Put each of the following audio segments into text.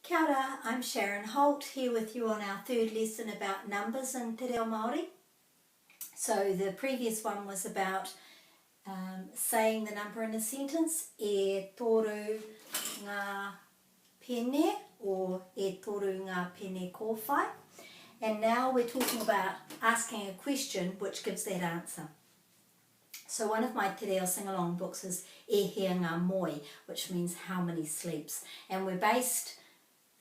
Kia ora, I'm Sharon Holt here with you on our third lesson about numbers in Te Reo Māori. So the previous one was about saying the number in a sentence, e toru ngā pene or e toru ngā pene kōwhai. And now we're talking about asking a question which gives that answer. So one of my Te Reo Singalong books is e hea ngā moi, which means how many sleeps. And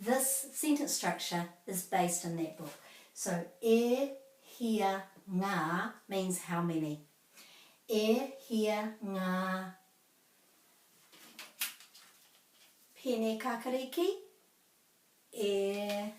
this sentence structure is based in that book. So e hea ngā means how many. E hea ngā pene kakariki. E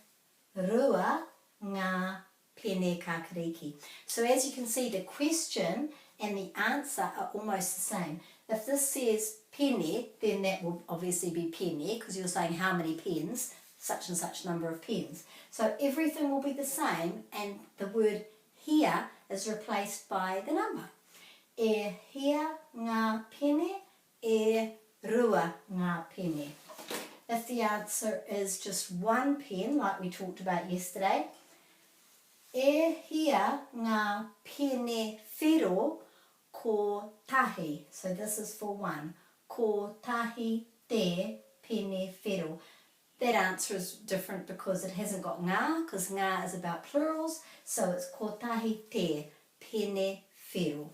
rua ngā pene kakariki. So as you can see, the question and the answer are almost the same. If this says pene, then that will obviously be pene because you're saying how many pens, such and such number of pens. So everything will be the same and the word here is replaced by the number. E hea ngā pene, e rua ngā pene. If the answer is just one pen, like we talked about yesterday, e hea ngā pene whiro ko tahi. So this is for one. Ko tahi te pene whiro. That answer is different because it hasn't got ngā, because ngā is about plurals, so it's ko tahi te pene whiro.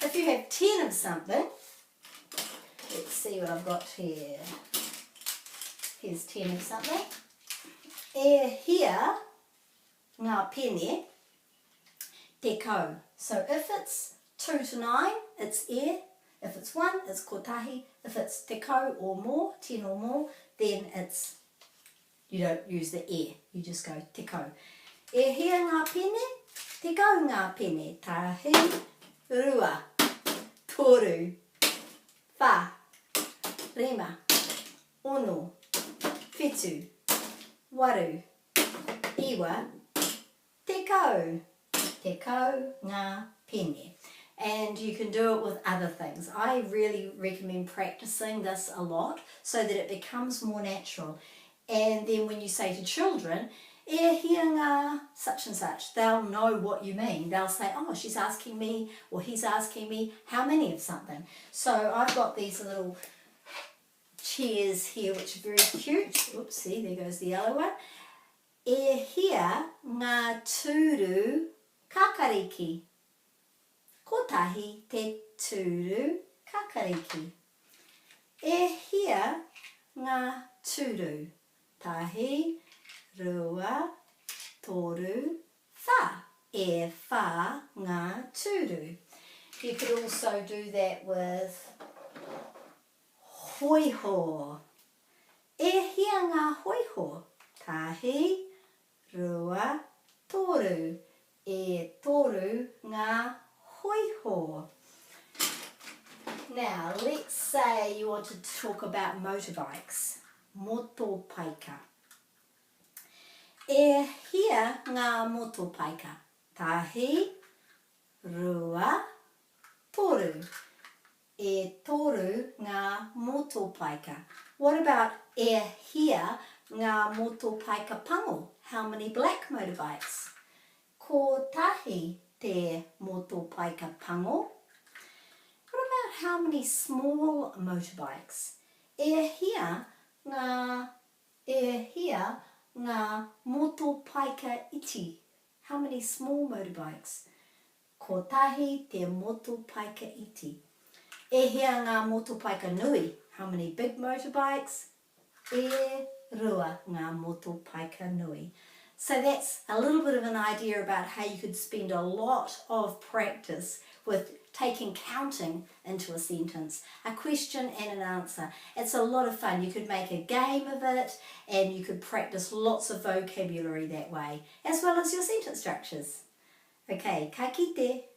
If you have 10 of something, let's see what I've got here. Here's 10 of something. E hea ngā pene te kau. So if it's 2 to 9, it's e. If it's 1, it's ko tahi. If it's te kau or more, 10 or more, then you don't use the e. You just go te kau. E hea ngā pene, te kau ngā pene. Tahi, rua, toru, wha, rima, ono, whetu, waru, iwa, te kau ngā pene. And you can do it with other things. I really recommend practicing this a lot so that it becomes more natural. And then when you say to children, e hea ngā such and such, they'll know what you mean. They'll say, oh, she's asking me or he's asking me how many of something. So I've got these little chairs here which are very cute. Oops, see, there goes the yellow one. E hea ngā turu kakariki. Ko tahi te turu kakariki. E hea ngā turu. Tahi, rua, toru, wha. E wha ngā turu. You could also do that with hoiho. E hea ngā hoiho. Tahi, rua, toru. E toru ngā hoiho. Now, let's say you want to talk about motorbikes. Motopaika. E hea ngā motopaika. Tahi, rua, toru. E toru ngā motopaika. What about e hea ngā motopaika pango? How many black motorbikes? Ko tahi te motopaika pango. What about how many small motorbikes? E hea ngā motopaika iti. How many small motorbikes? Ko tahi te motopaika iti. E hea ngā motopaika nui. How many big motorbikes? E rua ngā motopaika nui. So that's a little bit of an idea about how you could spend a lot of practice with taking counting into a sentence, a question and an answer. It's a lot of fun. You could make a game of it and you could practice lots of vocabulary that way, as well as your sentence structures. Okay, ka kite.